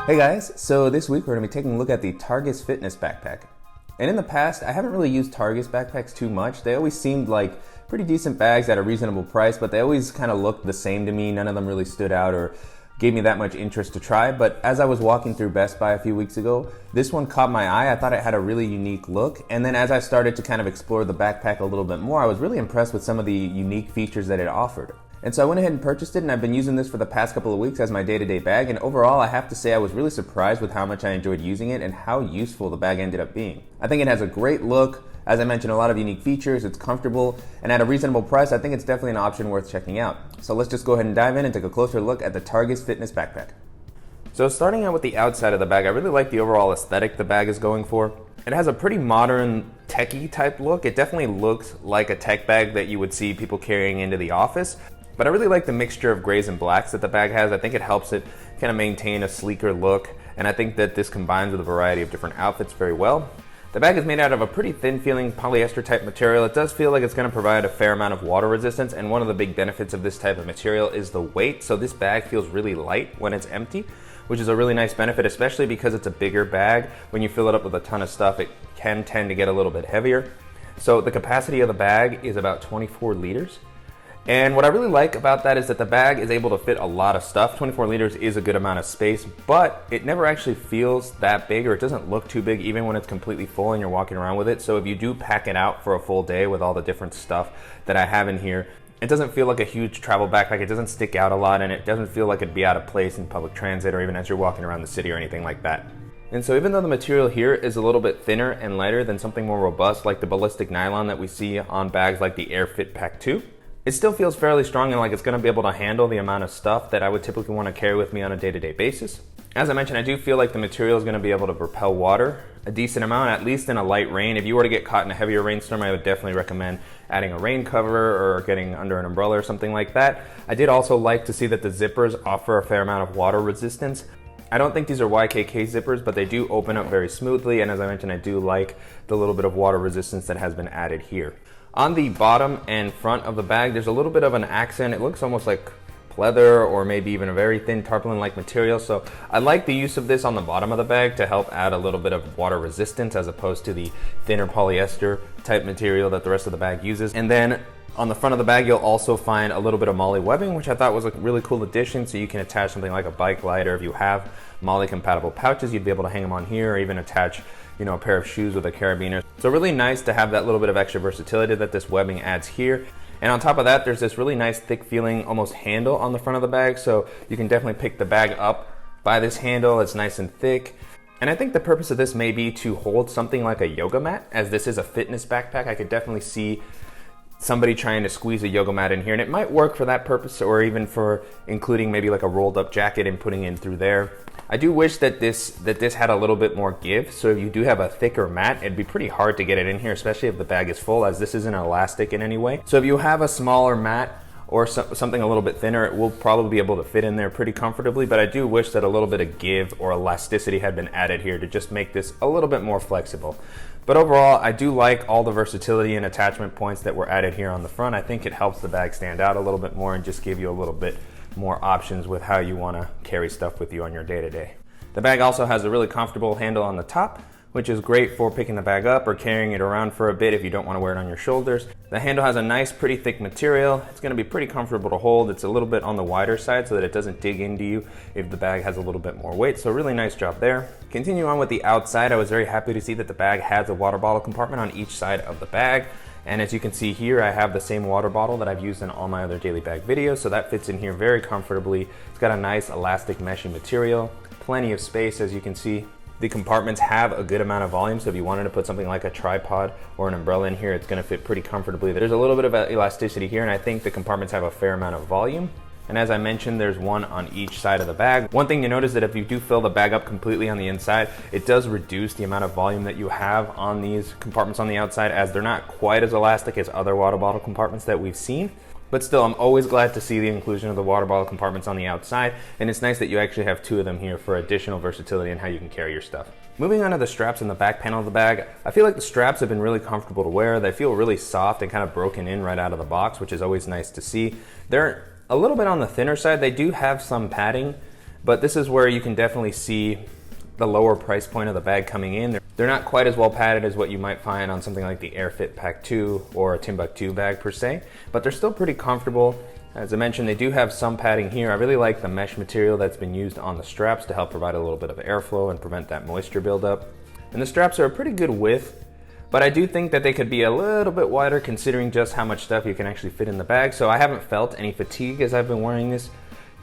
Hey guys, so this week we're going to be taking a look at the Targus Fitness backpack. And in the past, I haven't really used Targus backpacks too much. They always seemed like pretty decent bags at a reasonable price, but they always kind of looked the same to me. None of them really stood out or gave me that much interest to try. But as I was walking through Best Buy a few weeks ago, this one caught my eye. I thought it had a really unique look. And then as I started to kind of explore the backpack a little bit more, I was really impressed with some of the unique features that it offered. And so I went ahead and purchased it, and I've been using this for the past couple of weeks as my day-to-day bag, and overall I have to say I was really surprised with how much I enjoyed using it and how useful the bag ended up being. I think it has a great look, as I mentioned, a lot of unique features, it's comfortable, and at a reasonable price I think it's definitely an option worth checking out. So let's just go ahead and dive in and take a closer look at the Targus Fitness backpack. So starting out with the outside of the bag, I really like the overall aesthetic the bag is going for. It has a pretty modern, techie type look. It definitely looks like a tech bag that you would see people carrying into the office. But I really like the mixture of grays and blacks that the bag has. I think it helps it kind of maintain a sleeker look, and I think that this combines with a variety of different outfits very well. The bag is made out of a pretty thin feeling polyester type material. It does feel like it's going to provide a fair amount of water resistance, and one of the big benefits of this type of material is the weight. So this bag feels really light when it's empty, which is a really nice benefit, especially because it's a bigger bag. When you fill it up with a ton of stuff, it can tend to get a little bit heavier. So the capacity of the bag is about 24 liters. And what I really like about that is that the bag is able to fit a lot of stuff. 24 liters is a good amount of space, but it never actually feels that big, or it doesn't look too big even when it's completely full and you're walking around with it. So if you do pack it out for a full day with all the different stuff that I have in here, it doesn't feel like a huge travel backpack. It doesn't stick out a lot, and it doesn't feel like it'd be out of place in public transit or even as you're walking around the city or anything like that. And so even though the material here is a little bit thinner and lighter than something more robust like the ballistic nylon that we see on bags like the Air Fit Pack 2, it still feels fairly strong and like it's going to be able to handle the amount of stuff that I would typically want to carry with me on a day-to-day basis. As I mentioned, I do feel like the material is going to be able to repel water a decent amount, at least in a light rain. If you were to get caught in a heavier rainstorm, I would definitely recommend adding a rain cover or getting under an umbrella or something like that. I did also like to see that the zippers offer a fair amount of water resistance. I don't think these are YKK zippers, but they do open up very smoothly, and as I mentioned, I do like the little bit of water resistance that has been added here. On the bottom and front of the bag, there's a little bit of an accent. It looks almost like pleather or maybe even a very thin tarpaulin-like material. So I like the use of this on the bottom of the bag to help add a little bit of water resistance as opposed to the thinner polyester type material that the rest of the bag uses. And then on the front of the bag, you'll also find a little bit of MOLLE webbing, which I thought was a really cool addition. So you can attach something like a bike light, or if you have MOLLE compatible pouches, you'd be able to hang them on here, or even attach a pair of shoes with a carabiner. So really nice to have that little bit of extra versatility that this webbing adds here. And on top of that, there's this really nice thick feeling almost handle on the front of the bag. So you can definitely pick the bag up by this handle. It's nice and thick. And I think the purpose of this may be to hold something like a yoga mat, as this is a fitness backpack. I could definitely see somebody trying to squeeze a yoga mat in here, and it might work for that purpose, or even for including maybe like a rolled up jacket and putting it through there. I do wish that this had a little bit more give, so if you do have a thicker mat, it'd be pretty hard to get it in here, especially if the bag is full, as this isn't elastic in any way. So if you have a smaller mat or something a little bit thinner, it will probably be able to fit in there pretty comfortably, but I do wish that a little bit of give or elasticity had been added here to just make this a little bit more flexible. But overall, I do like all the versatility and attachment points that were added here on the front. I think it helps the bag stand out a little bit more and just give you a little bit more options with how you want to carry stuff with you on your day-to-day. The bag also has a really comfortable handle on the top, which is great for picking the bag up or carrying it around for a bit if you don't want to wear it on your shoulders. The handle has a nice, pretty thick material. It's going to be pretty comfortable to hold. It's a little bit on the wider side so that it doesn't dig into you if the bag has a little bit more weight. So really nice job there. Continue on with the outside. I was very happy to see that the bag has a water bottle compartment on each side of the bag. And as you can see here, I have the same water bottle that I've used in all my other daily bag videos. So that fits in here very comfortably. It's got a nice elastic meshy material, plenty of space as you can see. The compartments have a good amount of volume, so if you wanted to put something like a tripod or an umbrella in here, it's going to fit pretty comfortably. There's a little bit of elasticity here, and I think the compartments have a fair amount of volume. And as I mentioned, there's one on each side of the bag. One thing you notice that if you do fill the bag up completely on the inside, it does reduce the amount of volume that you have on these compartments on the outside, as they're not quite as elastic as other water bottle compartments that we've seen. But still, I'm always glad to see the inclusion of the water bottle compartments on the outside, and it's nice that you actually have two of them here for additional versatility in how you can carry your stuff. Moving on to the straps in the back panel of the bag, I feel like the straps have been really comfortable to wear. They feel really soft and kind of broken in right out of the box, which is always nice to see. They're a little bit on the thinner side. They do have some padding but this is where you can definitely see the lower price point of the bag coming in. They're not quite as well padded as what you might find on something like the Airfit Pack 2 or a Timbuk2 bag per se, but they're still pretty comfortable. As I mentioned, they do have some padding here. I really like the mesh material that's been used on the straps to help provide a little bit of airflow and prevent that moisture buildup. And the straps are a pretty good width, but I do think that they could be a little bit wider considering just how much stuff you can actually fit in the bag. So I haven't felt any fatigue as I've been wearing this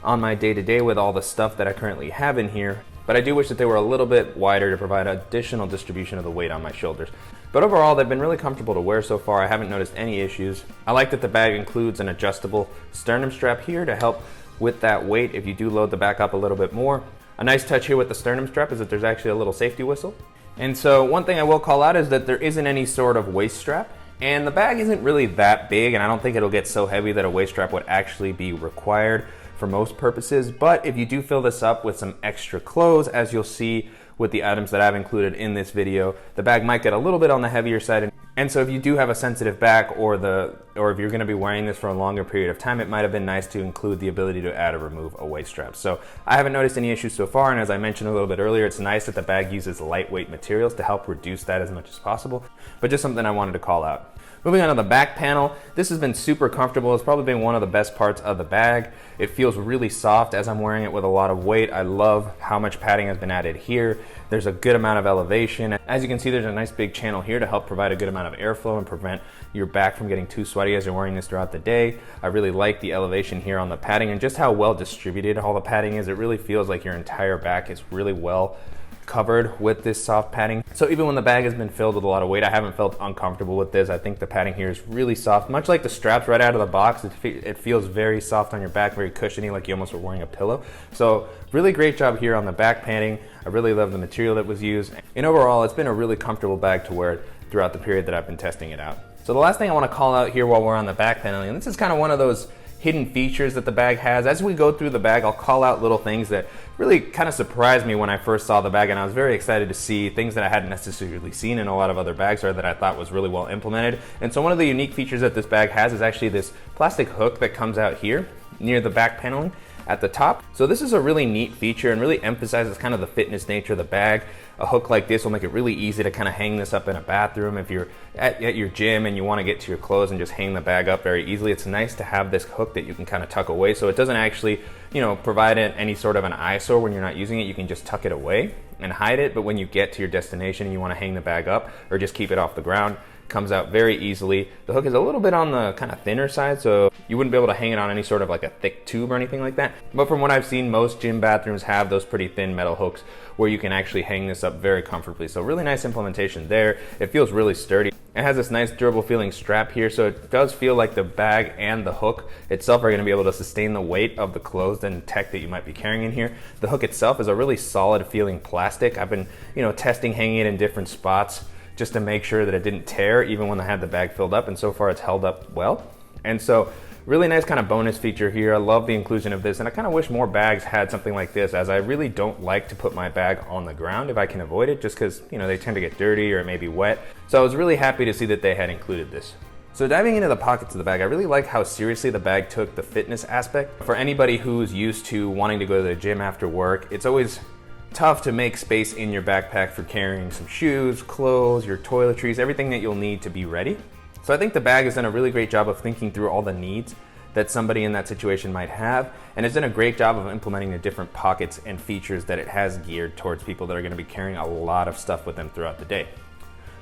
on my day-to-day with all the stuff that I currently have in here. But I do wish that they were a little bit wider to provide additional distribution of the weight on my shoulders. But overall, they've been really comfortable to wear so far. I haven't noticed any issues. I like that the bag includes an adjustable sternum strap here to help with that weight if you do load the back up a little bit more. A nice touch here with the sternum strap is that there's actually a little safety whistle. And so one thing I will call out is that there isn't any sort of waist strap. And the bag isn't really that big, and I don't think it'll get so heavy that a waist strap would actually be required for most purposes. But if you do fill this up with some extra clothes, as you'll see with the items that I've included in this video, the bag might get a little bit on the heavier side. And so if you do have a sensitive back or if you're gonna be wearing this for a longer period of time, it might have been nice to include the ability to add or remove a waist strap. So I haven't noticed any issues so far, and as I mentioned a little bit earlier, it's nice that the bag uses lightweight materials to help reduce that as much as possible, but just something I wanted to call out. Moving on to the back panel, this has been super comfortable. It's probably been one of the best parts of the bag. It feels really soft as I'm wearing it with a lot of weight. I love how much padding has been added here. There's a good amount of elevation. As you can see, there's a nice big channel here to help provide a good amount of airflow and prevent your back from getting too sweaty as you're wearing this throughout the day. I really like the elevation here on the padding and just how well distributed all the padding is. It really feels like your entire back is really well covered with this soft padding. So even when the bag has been filled with a lot of weight, I haven't felt uncomfortable with this. I think the padding here is really soft, much like the straps right out of the box. It feels very soft on your back, very cushiony, like you almost were wearing a pillow. So really great job here on the back padding. I really love the material that was used. And overall, it's been a really comfortable bag to wear throughout the period that I've been testing it out. So the last thing I want to call out here while we're on the back paneling, and this is kind of one of those hidden features that the bag has. As we go through the bag, I'll call out little things that really kind of surprised me when I first saw the bag, and I was very excited to see things that I hadn't necessarily seen in a lot of other bags or that I thought was really well implemented. And so one of the unique features that this bag has is actually this plastic hook that comes out here near the back paneling at the top. So this is a really neat feature and really emphasizes kind of the fitness nature of the bag. A hook like this will make it really easy to kind of hang this up in a bathroom if you're at your gym and you want to get to your clothes and just hang the bag up very easily. It's nice to have this hook that you can kind of tuck away, so it doesn't actually, provide any sort of an eyesore when you're not using it. You can just tuck it away and hide it, but when you get to your destination and you want to hang the bag up or just keep it off the ground, comes out very easily. The hook is a little bit on the kind of thinner side, so you wouldn't be able to hang it on any sort of like a thick tube or anything like that. But from what I've seen, most gym bathrooms have those pretty thin metal hooks where you can actually hang this up very comfortably. So really nice implementation there. It feels really sturdy. It has this nice durable feeling strap here, so it does feel like the bag and the hook itself are going to be able to sustain the weight of the clothes and tech that you might be carrying in here. The hook itself is a really solid feeling plastic. I've been, testing hanging it in different spots just to make sure that it didn't tear even when I had the bag filled up, and so far it's held up well. And so really nice kind of bonus feature here. I love the inclusion of this, and I kind of wish more bags had something like this, as I really don't like to put my bag on the ground if I can avoid it, just because they tend to get dirty or it may be wet. So I was really happy to see that they had included this. So diving into the pockets of the bag, I really like how seriously the bag took the fitness aspect. For anybody who's used to wanting to go to the gym after work, it's always tough to make space in your backpack for carrying some shoes, clothes, your toiletries, everything that you'll need to be ready. So I think the bag has done a really great job of thinking through all the needs that somebody in that situation might have, and it's done a great job of implementing the different pockets and features that it has geared towards people that are going to be carrying a lot of stuff with them throughout the day.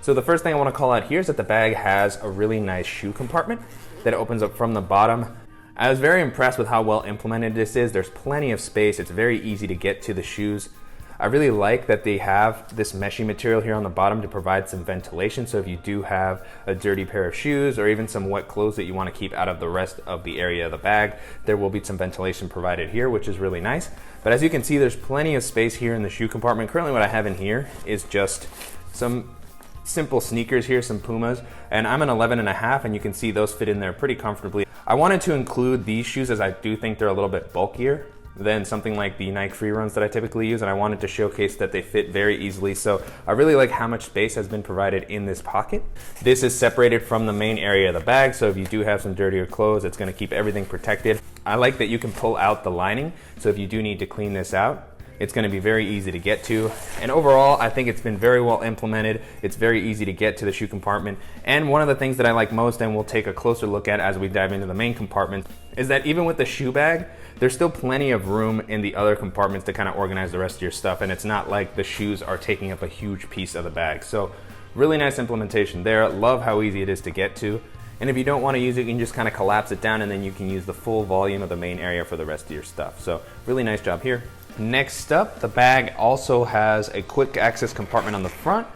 So the first thing I want to call out here is that the bag has a really nice shoe compartment that opens up from the bottom. I was very impressed with how well implemented this is. There's plenty of space. It's very easy to get to the shoes. I really like that they have this meshy material here on the bottom to provide some ventilation. So if you do have a dirty pair of shoes or even some wet clothes that you want to keep out of the rest of the area of the bag, there will be some ventilation provided here, which is really nice. But as you can see, there's plenty of space here in the shoe compartment. Currently what I have in here is just some simple sneakers here, some Pumas, and I'm an 11.5, and you can see those fit in there pretty comfortably. I wanted to include these shoes as I do think they're a little bit bulkier than something like the Nike Free Runs that I typically use, and I wanted to showcase that they fit very easily. So I really like how much space has been provided in this pocket. This is separated from the main area of the bag, so if you do have some dirtier clothes, it's going to keep everything protected. I like that you can pull out the lining, so if you do need to clean this out, it's going to be very easy to get to. And overall, I think it's been very well implemented. It's very easy to get to the shoe compartment. And one of the things that I like most, and we'll take a closer look at as we dive into the main compartment, is that even with the shoe bag, there's still plenty of room in the other compartments to kind of organize the rest of your stuff. And it's not like the shoes are taking up a huge piece of the bag. So really nice implementation there. Love how easy it is to get to. And if you don't want to use it, you can just kind of collapse it down, and then you can use the full volume of the main area for the rest of your stuff. So really nice job here. Next up, the bag also has a quick access compartment on the front.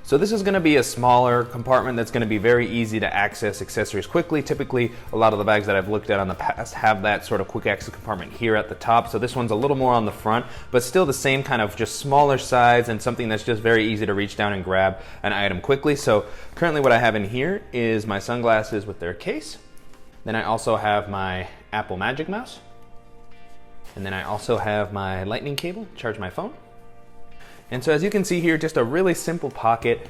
So this is going to be a smaller compartment that's going to be very easy to access accessories quickly. Typically, a lot of the bags that I've looked at on the past have that sort of quick access compartment here at the top. So this one's a little more on the front, but still the same kind of just smaller size and something that's just very easy to reach down and grab an item quickly. So currently what I have in here is my sunglasses with their case. Then I also have my Apple Magic Mouse. And then I also have my lightning cable to charge my phone. And so as you can see here, just a really simple pocket,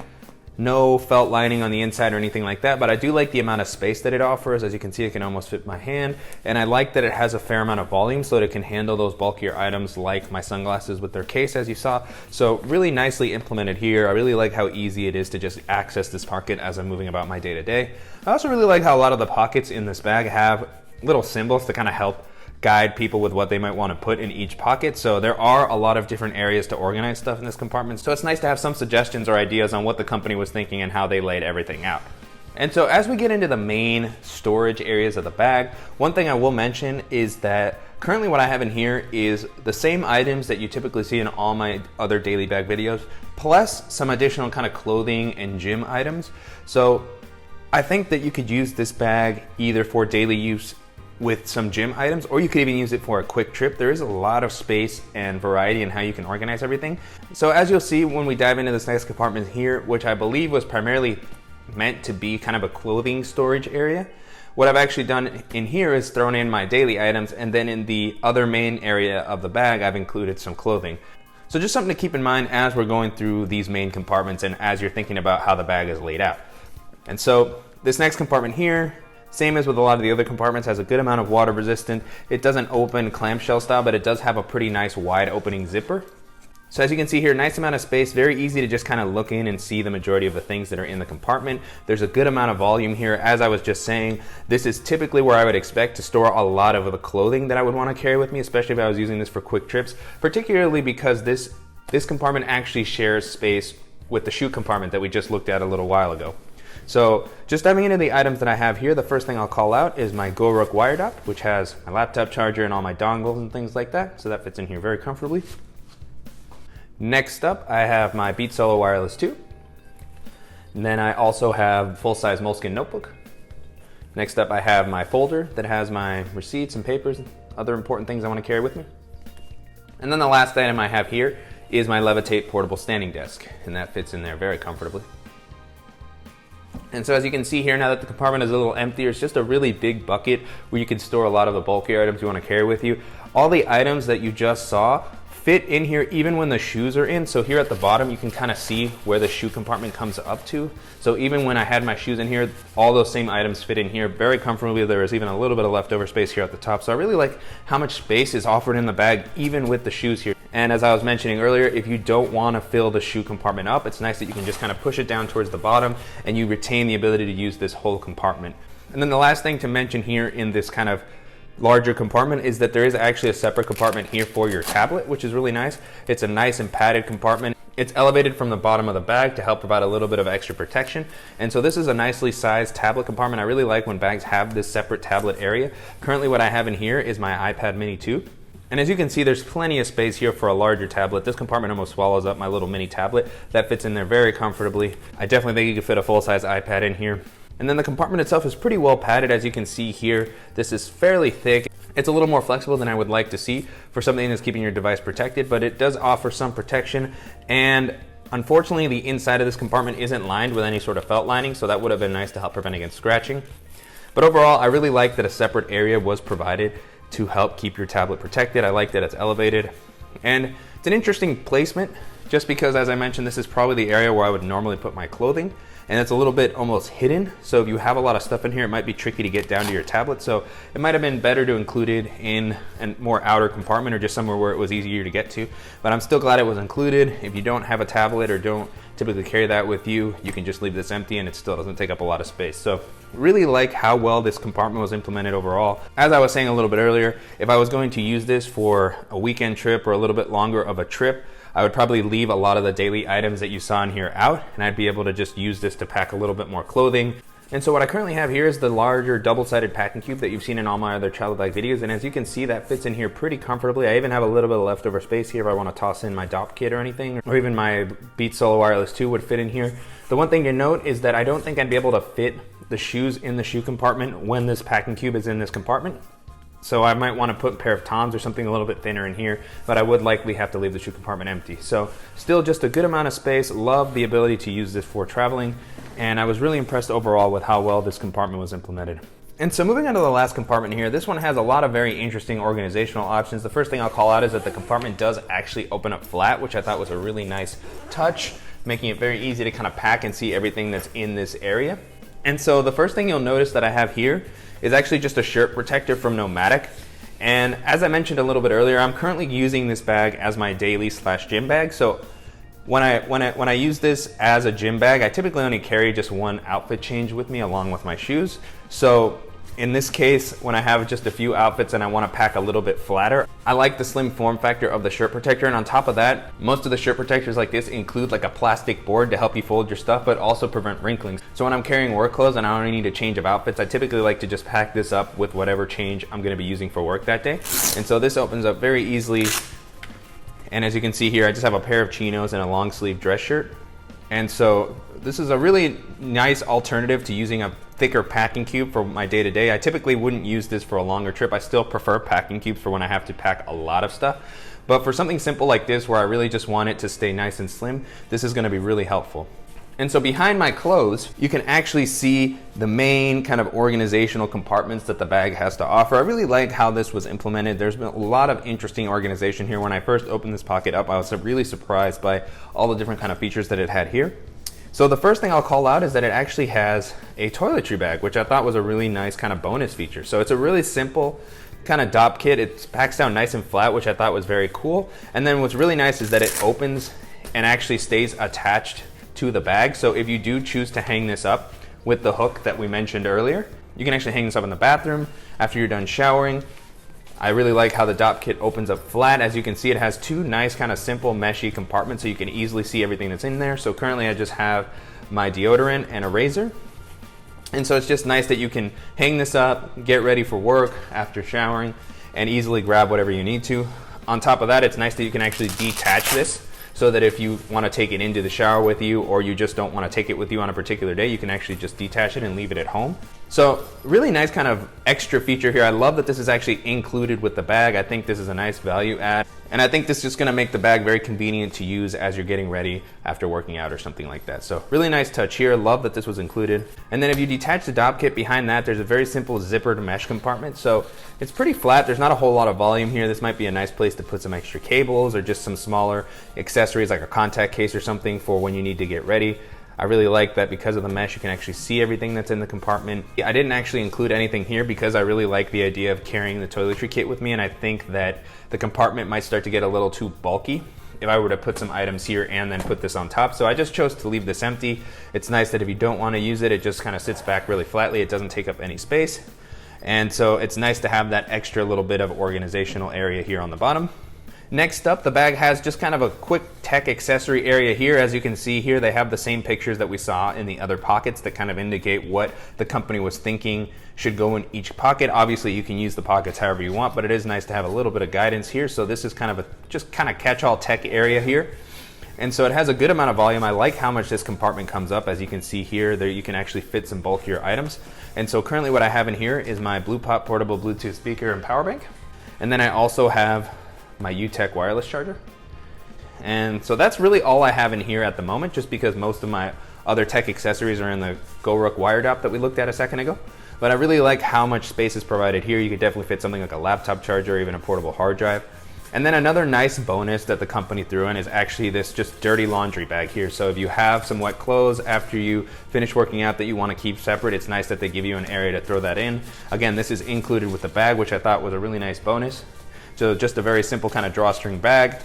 no felt lining on the inside or anything like that, but I do like the amount of space that it offers. As you can see, it can almost fit my hand. And I like that it has a fair amount of volume so that it can handle those bulkier items like my sunglasses with their case, as you saw. So really nicely implemented here. I really like how easy it is to just access this pocket as I'm moving about my day-to-day. I also really like how a lot of the pockets in this bag have little symbols to kind of help guide people with what they might want to put in each pocket. So there are a lot of different areas to organize stuff in this compartment. So it's nice to have some suggestions or ideas on what the company was thinking and how they laid everything out. And so as we get into the main storage areas of the bag, one thing I will mention is that currently what I have in here is the same items that you typically see in all my other daily bag videos, plus some additional kind of clothing and gym items. So I think that you could use this bag either for daily use with some gym items, or you could even use it for a quick trip. There is a lot of space and variety in how you can organize everything. So as you'll see when we dive into this next compartment here, which I believe was primarily meant to be kind of a clothing storage area, what I've actually done in here is thrown in my daily items, and then in the other main area of the bag, I've included some clothing. So just something to keep in mind as we're going through these main compartments and as you're thinking about how the bag is laid out. And so this next compartment here, same as with a lot of the other compartments, has a good amount of water resistant. It doesn't open clamshell style, but it does have a pretty nice wide opening zipper. So as you can see here, nice amount of space, very easy to just kind of look in and see the majority of the things that are in the compartment. There's a good amount of volume here. As I was just saying, this is typically where I would expect to store a lot of the clothing that I would want to carry with me, especially if I was using this for quick trips, particularly because this compartment actually shares space with the shoe compartment that we just looked at a little while ago. So just diving into the items that I have here, the first thing I'll call out is my GoRook wire dock, which has my laptop charger and all my dongles and things like that. So that fits in here very comfortably. Next up, I have my Beat Solo Wireless 2. And then I also have full-size Moleskine notebook. Next up, I have my folder that has my receipts and papers and other important things I want to carry with me. And then the last item I have here is my Levitate portable standing desk, and that fits in there very comfortably. And so as you can see here, now that the compartment is a little emptier, it's just a really big bucket where you can store a lot of the bulkier items you want to carry with you. All the items that you just saw fit in here even when the shoes are in. So here at the bottom, you can kind of see where the shoe compartment comes up to. So even when I had my shoes in here, all those same items fit in here very comfortably. There was even a little bit of leftover space here at the top. So I really like how much space is offered in the bag, even with the shoes here. And as I was mentioning earlier, if you don't want to fill the shoe compartment up, it's nice that you can just kind of push it down towards the bottom and you retain the ability to use this whole compartment. And then the last thing to mention here in this kind of larger compartment is that there is actually a separate compartment here for your tablet, which is really nice. It's a nice and padded compartment. It's elevated from the bottom of the bag to help provide a little bit of extra protection. And so this is a nicely sized tablet compartment. I really like when bags have this separate tablet area. Currently what I have in here is my iPad mini 2. And as you can see, there's plenty of space here for a larger tablet. This compartment almost swallows up my little mini tablet. That fits in there very comfortably. I definitely think you could fit a full-size iPad in here. And then the compartment itself is pretty well padded, as you can see here. This is fairly thick. It's a little more flexible than I would like to see for something that's keeping your device protected, but it does offer some protection. And unfortunately, the inside of this compartment isn't lined with any sort of felt lining, so that would have been nice to help prevent against scratching. But overall, I really like that a separate area was provided to help keep your tablet protected. I like that it's elevated, and it's an interesting placement just because, as I mentioned, this is probably the area where I would normally put my clothing, and it's a little bit almost hidden. So if you have a lot of stuff in here, it might be tricky to get down to your tablet. So it might have been better to include it in a more outer compartment or just somewhere where it was easier to get to. But I'm still glad it was included. If you don't have a tablet or don't typically carry that with you, you can just leave this empty and it still doesn't take up a lot of space. So really like how well this compartment was implemented overall. As I was saying a little bit earlier, if I was going to use this for a weekend trip or a little bit longer of a trip, I would probably leave a lot of the daily items that you saw in here out, and I'd be able to just use this to pack a little bit more clothing. And so what I currently have here is the larger double-sided packing cube that you've seen in all my other travel bag videos, and as you can see, that fits in here pretty comfortably. I even have a little bit of leftover space here if I want to toss in my DOP kit or anything, or even my Beats Solo Wireless 2 would fit in here. The one thing to note is that I don't think I'd be able to fit the shoes in the shoe compartment when this packing cube is in this compartment. So I might want to put a pair of Toms or something a little bit thinner in here, but I would likely have to leave the shoe compartment empty. So still just a good amount of space. Love the ability to use this for traveling, and I was really impressed overall with how well this compartment was implemented. And so moving on to the last compartment here, this one has a lot of very interesting organizational options. The first thing I'll call out is that the compartment does actually open up flat, which I thought was a really nice touch, making it very easy to kind of pack and see everything that's in this area. And so the first thing you'll notice that I have here is actually just a shirt protector from Nomadic. And as I mentioned a little bit earlier, I'm currently using this bag as my daily / gym bag. So when I use this as a gym bag, I typically only carry just one outfit change with me along with my shoes. So in this case, when I have just a few outfits and I want to pack a little bit flatter, I like the slim form factor of the shirt protector. And on top of that, most of the shirt protectors like this include like a plastic board to help you fold your stuff, but also prevent wrinkling. So when I'm carrying work clothes and I only need a change of outfits, I typically like to just pack this up with whatever change I'm going to be using for work that day. And so this opens up very easily. And as you can see here, I just have a pair of chinos and a long sleeve dress shirt. And so this is a really nice alternative to using a thicker packing cube for my day-to-day. I typically wouldn't use this for a longer trip. I still prefer packing cubes for when I have to pack a lot of stuff. But for something simple like this, where I really just want it to stay nice and slim, this is gonna be really helpful. And so behind my clothes, you can actually see the main kind of organizational compartments that the bag has to offer. I really like how this was implemented. There's been a lot of interesting organization here. When I first opened this pocket up, I was really surprised by all the different kind of features that it had here. So the first thing I'll call out is that it actually has a toiletry bag, which I thought was a really nice kind of bonus feature. So it's a really simple kind of DOP kit. It packs down nice and flat, which I thought was very cool. And then what's really nice is that it opens and actually stays attached to the bag. So if you do choose to hang this up with the hook that we mentioned earlier, you can actually hang this up in the bathroom after you're done showering. I really like how the DOP kit opens up flat. As you can see, it has two nice kind of simple meshy compartments so you can easily see everything that's in there. So currently I just have my deodorant and a razor. And so it's just nice that you can hang this up, get ready for work after showering, and easily grab whatever you need to. On top of that, it's nice that you can actually detach this, so that if you want to take it into the shower with you, or you just don't want to take it with you on a particular day, you can actually just detach it and leave it at home. So really nice kind of extra feature here. I love that this is actually included with the bag. I think this is a nice value add. And I think this is just gonna make the bag very convenient to use as you're getting ready after working out or something like that. So really nice touch here. Love that this was included. And then if you detach the DOP kit behind that, there's a very simple zippered mesh compartment. So it's pretty flat. There's not a whole lot of volume here. This might be a nice place to put some extra cables or just some smaller accessories like a contact case or something for when you need to get ready. I really like that because of the mesh, you can actually see everything that's in the compartment. I didn't actually include anything here because I really like the idea of carrying the toiletry kit with me, and I think that the compartment might start to get a little too bulky if I were to put some items here and then put this on top. So I just chose to leave this empty. It's nice that if you don't want to use it, it just kind of sits back really flatly. It doesn't take up any space. And so it's nice to have that extra little bit of organizational area here on the bottom. Next up, the bag has just kind of a quick tech accessory area here. As you can see here, they have the same pictures that we saw in the other pockets that kind of indicate what the company was thinking should go in each pocket. Obviously, you can use the pockets however you want, but it is nice to have a little bit of guidance here. So this is kind of a just kind of catch-all tech area here. And so it has a good amount of volume. I like how much this compartment comes up. As you can see here, there you can actually fit some bulkier items. And so currently what I have in here is my BluePop portable Bluetooth speaker and power bank. And then I also have my UTech wireless charger. And so that's really all I have in here at the moment, just because most of my other tech accessories are in the GoRook wire DOP that we looked at a second ago. but I really like how much space is provided here. You could definitely fit something like a laptop charger or even a portable hard drive. And then another nice bonus that the company threw in is actually this just dirty laundry bag here. So if you have some wet clothes after you finish working out that you want to keep separate, it's nice that they give you an area to throw that in. Again, this is included with the bag, which I thought was a really nice bonus. So just a very simple kind of drawstring bag.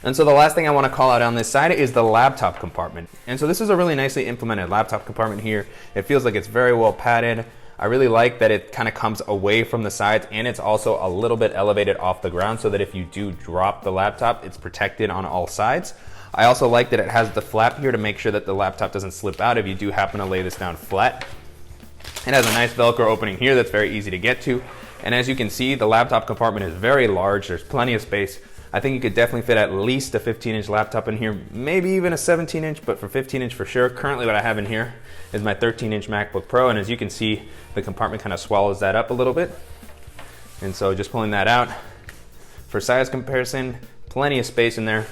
And so the last thing I want to call out on this side is the laptop compartment. And so this is a really nicely implemented laptop compartment here. It feels like it's very well padded. I really like that it kind of comes away from the sides, and it's also a little bit elevated off the ground so that if you do drop the laptop, it's protected on all sides. I also like that it has the flap here to make sure that the laptop doesn't slip out if you do happen to lay this down flat. It has a nice Velcro opening here that's very easy to get to. And as you can see, the laptop compartment is very large. There's plenty of space. I think you could definitely fit at least a 15-inch laptop in here, maybe even a 17-inch, but for 15-inch for sure. Currently what I have in here is my 13-inch MacBook Pro, and as you can see, the compartment kind of swallows that up a little bit. And so just pulling that out, for size comparison, plenty of space in there.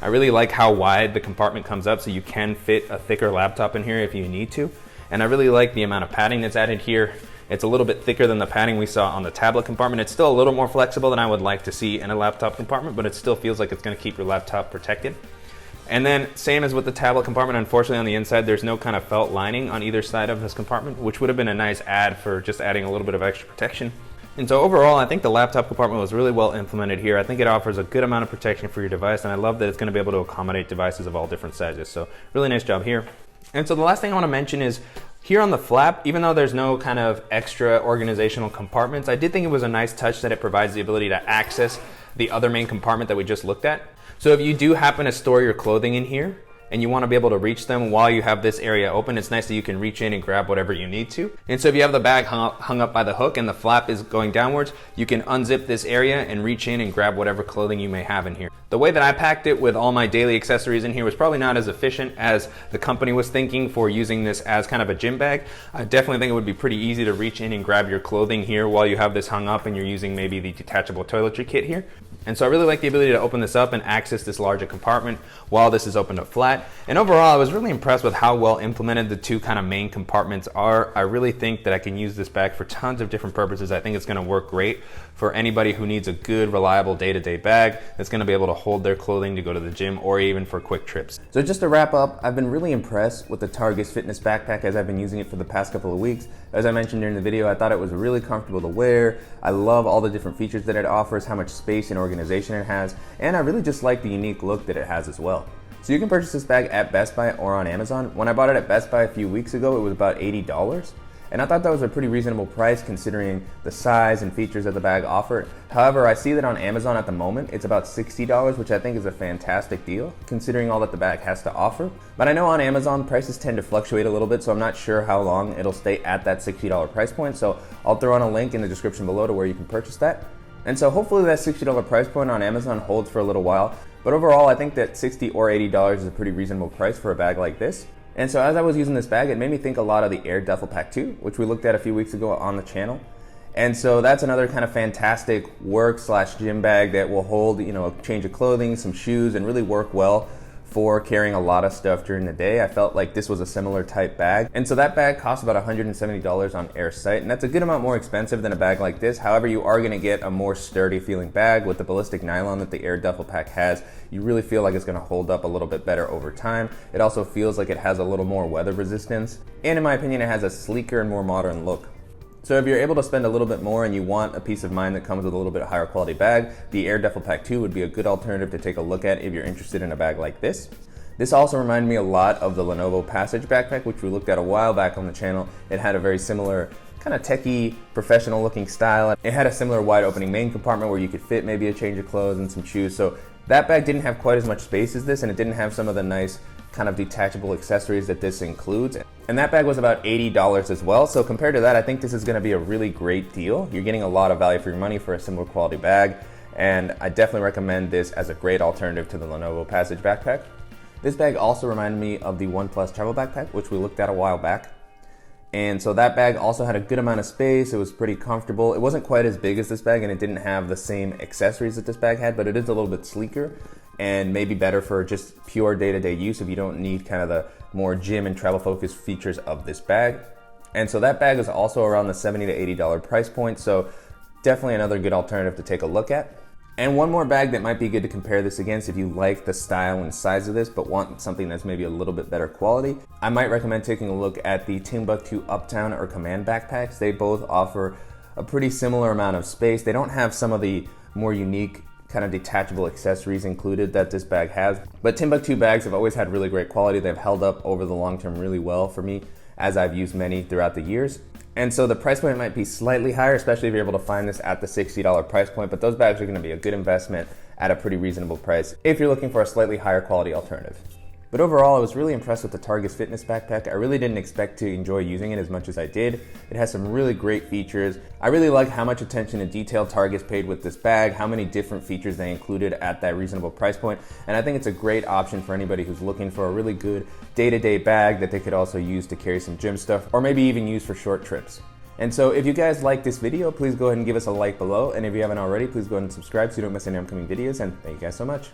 I really like how wide the compartment comes up so you can fit a thicker laptop in here if you need to. And I really like the amount of padding that's added here. It's a little bit thicker than the padding we saw on the tablet compartment. It's still a little more flexible than I would like to see in a laptop compartment, but it still feels like it's going to keep your laptop protected. And then same as with the tablet compartment, unfortunately on the inside there's no kind of felt lining on either side of this compartment, which would have been a nice add for just adding a little bit of extra protection. And so overall, I think the laptop compartment was really well implemented here. I think it offers a good amount of protection for your device, and I love that it's going to be able to accommodate devices of all different sizes. So really nice job here. And so the last thing I want to mention is here on the flap, even though there's no kind of extra organizational compartments, I did think it was a nice touch that it provides the ability to access the other main compartment that we just looked at. So if you do happen to store your clothing in here and you want to be able to reach them while you have this area open, it's nice that you can reach in and grab whatever you need to. And so if you have the bag hung up by the hook and the flap is going downwards, you can unzip this area and reach in and grab whatever clothing you may have in here. The way that I packed it with all my daily accessories in here was probably not as efficient as the company was thinking for using this as kind of a gym bag. I definitely think it would be pretty easy to reach in and grab your clothing here while you have this hung up and you're using maybe the detachable toiletry kit here. And so I really like the ability to open this up and access this larger compartment while this is opened up flat. And overall, I was really impressed with how well implemented the two kind of main compartments are. I really think that I can use this bag for tons of different purposes. I think it's going to work great for anybody who needs a good, reliable day-to-day bag that's going to be able to hold their clothing to go to the gym or even for quick trips. So just to wrap up, I've been really impressed with the Targus Fitness backpack as I've been using it for the past couple of weeks. As I mentioned during the video, I thought it was really comfortable to wear. I love all the different features that it offers, how much space and organization it has, and I really just like the unique look that it has as well. So you can purchase this bag at Best Buy or on Amazon. When I bought it at Best Buy a few weeks ago, it was about $80. And I thought that was a pretty reasonable price considering the size and features that the bag offered. However, I see that on Amazon at the moment, it's about $60, which I think is a fantastic deal considering all that the bag has to offer. But I know on Amazon, prices tend to fluctuate a little bit, so I'm not sure how long it'll stay at that $60 price point. So I'll throw on a link in the description below to where you can purchase that. And so hopefully that $60 price point on Amazon holds for a little while. But overall, I think that $60 or $80 is a pretty reasonable price for a bag like this. And so as I was using this bag, it made me think a lot of the Air Duffel Pack 2, which we looked at a few weeks ago on the channel. And so that's another kind of fantastic work/gym bag that will hold, a change of clothing, some shoes, and really work well for carrying a lot of stuff during the day. I felt like this was a similar type bag. And so that bag costs about $170 on Air's site, and that's a good amount more expensive than a bag like this. However, you are gonna get a more sturdy feeling bag with the ballistic nylon that the Air Duffel Pack has. You really feel like it's gonna hold up a little bit better over time. It also feels like it has a little more weather resistance. And in my opinion, it has a sleeker and more modern look. So if you're able to spend a little bit more and you want a peace of mind that comes with a little bit higher quality bag, the Air Duffel Pack 2 would be a good alternative to take a look at if you're interested in a bag like this. This also reminded me a lot of the Lenovo Passage backpack, which we looked at a while back on the channel. It had a very similar kind of techie, professional looking style. It had a similar wide opening main compartment where you could fit maybe a change of clothes and some shoes. So that bag didn't have quite as much space as this, and it didn't have some of the nice kind of detachable accessories that this includes. And that bag was about $80 as well. So compared to that, I think this is gonna be a really great deal. You're getting a lot of value for your money for a similar quality bag. And I definitely recommend this as a great alternative to the Lenovo Passage backpack. This bag also reminded me of the OnePlus travel backpack, which we looked at a while back. And so that bag also had a good amount of space. It was pretty comfortable. It wasn't quite as big as this bag, and it didn't have the same accessories that this bag had, but it is a little bit sleeker and maybe better for just pure day-to-day use if you don't need kind of the more gym and travel focused features of this bag. And so that bag is also around the $70 to $80 price point, so definitely another good alternative to take a look at. And one more bag that might be good to compare this against if you like the style and size of this but want something that's maybe a little bit better quality, I might recommend taking a look at the Timbuk2 Uptown or Command backpacks. They both offer a pretty similar amount of space. They don't have some of the more unique kind of detachable accessories included that this bag has, but Timbuk2 bags have always had really great quality. They've held up over the long term really well for me as I've used many throughout the years. And so the price point might be slightly higher, especially if you're able to find this at the $60 price point, but those bags are going to be a good investment at a pretty reasonable price if you're looking for a slightly higher quality alternative. But overall, I was really impressed with the Targus Fitness backpack. I really didn't expect to enjoy using it as much as I did. It has some really great features. I really like how much attention to detail Targus paid with this bag, how many different features they included at that reasonable price point, and I think it's a great option for anybody who's looking for a really good day-to-day bag that they could also use to carry some gym stuff, or maybe even use for short trips. And so if you guys like this video, please go ahead and give us a like below, and if you haven't already, please go ahead and subscribe so you don't miss any upcoming videos, and thank you guys so much.